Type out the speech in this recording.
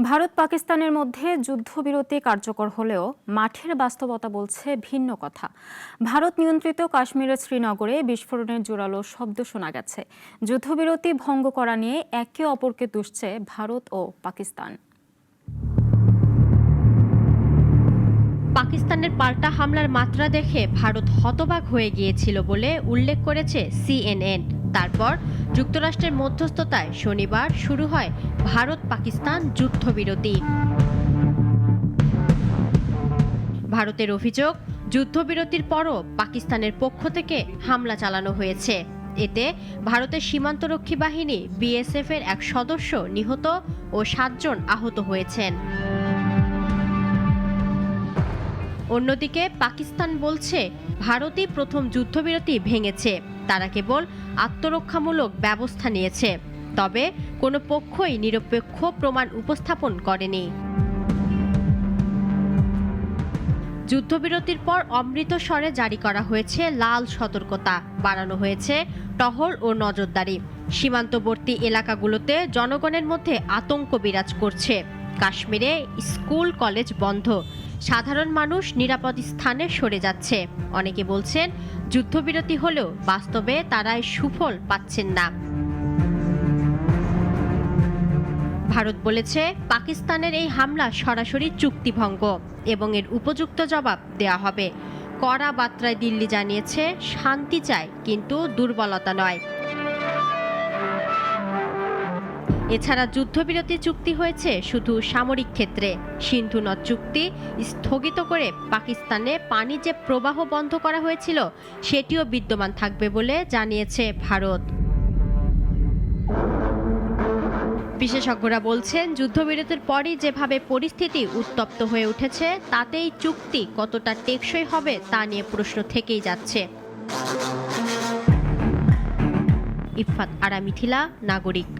ভারত পাকিস্তানের মধ্যে যুদ্ধবিরতি কার্যকর হলেও মাঠের বাস্তবতা বলছে ভিন্ন কথা। ভারত নিয়ন্ত্রিত কাশ্মীরের শ্রীনগরে বিস্ফোরণের জোরালো শব্দ শোনা গেছে। যুদ্ধবিরতি ভঙ্গ করা নিয়ে একে অপরকে দুষছে ভারত ও পাকিস্তান। পাকিস্তানের পাল্টা হামলার মাত্রা দেখে ভারত হতবাক হয়ে গিয়েছিল বলে উল্লেখ করেছে সিএনএন। তারপর যুক্তরাষ্ট্রের মধ্যস্থতায় শনিবার শুরু হয় ভারত পাকিস্তান যুদ্ধবিরতি। ভারতের অভিযোগ, যুদ্ধবিরতির পরও পাকিস্তানের পক্ষ থেকে হামলা চালানো হয়েছে। এতে ভারতের সীমান্তরক্ষী বাহিনী বিএসএফ এর এক সদস্য নিহত ও ৭ জন আহত হয়েছেন। অন্যদিকে পাকিস্তান বলছে ভারতই প্রথম যুদ্ধবিরতি ভেঙেছে, তারা কেবল আত্মরক্ষামূলক ব্যবস্থা নিয়েছে। তবে কোনো পক্ষই নিরপেক্ষ প্রমাণ উপস্থাপন করেনি। যুদ্ধবিরতির পর অমৃতসরে জারি করা হয়েছে লাল সতর্কতা, বাড়ানো হয়েছে টহল ও নজরদারি। সীমান্তবর্তী এলাকাগুলোতে জনগণের মধ্যে আতঙ্ক বিরাজ করছে। কাশ্মীরে স্কুল কলেজ বন্ধ, সাধারণ মানুষ নিরাপদ স্থানে সরে যাচ্ছে। অনেকে বলছেন যুদ্ধবিরতি হলেও বাস্তবে তারা সুফল পাচ্ছেন না। ভারত বলেছে পাকিস্তানের এই হামলা সরাসরি চুক্তিভঙ্গ এবং এর উপযুক্ত জবাব দেয়া হবে। কড়া বার্তায় দিল্লি জানিয়েছে শান্তি চায়, কিন্তু দুর্বলতা নয়। এছাড়া যুদ্ধবিরতি চুক্তি হয়েছে শুধু সামরিক ক্ষেত্রে। সিন্ধু নদ চুক্তি স্থগিত করে পাকিস্তানে পানি যে প্রবাহ বন্ধ করা হয়েছিল সেটিও বিদ্যমান থাকবে বলে জানিয়েছে ভারত। বিশেষজ্ঞরা বলছেন যুদ্ধবিরতির পরই যেভাবে পরিস্থিতি উত্তপ্ত হয়ে উঠেছে তাতেই চুক্তি কতটা টেকসই হবে তা নিয়ে প্রশ্ন থেকেই যাচ্ছে। ইফফাত আরা মিথিলা, নাগরিক।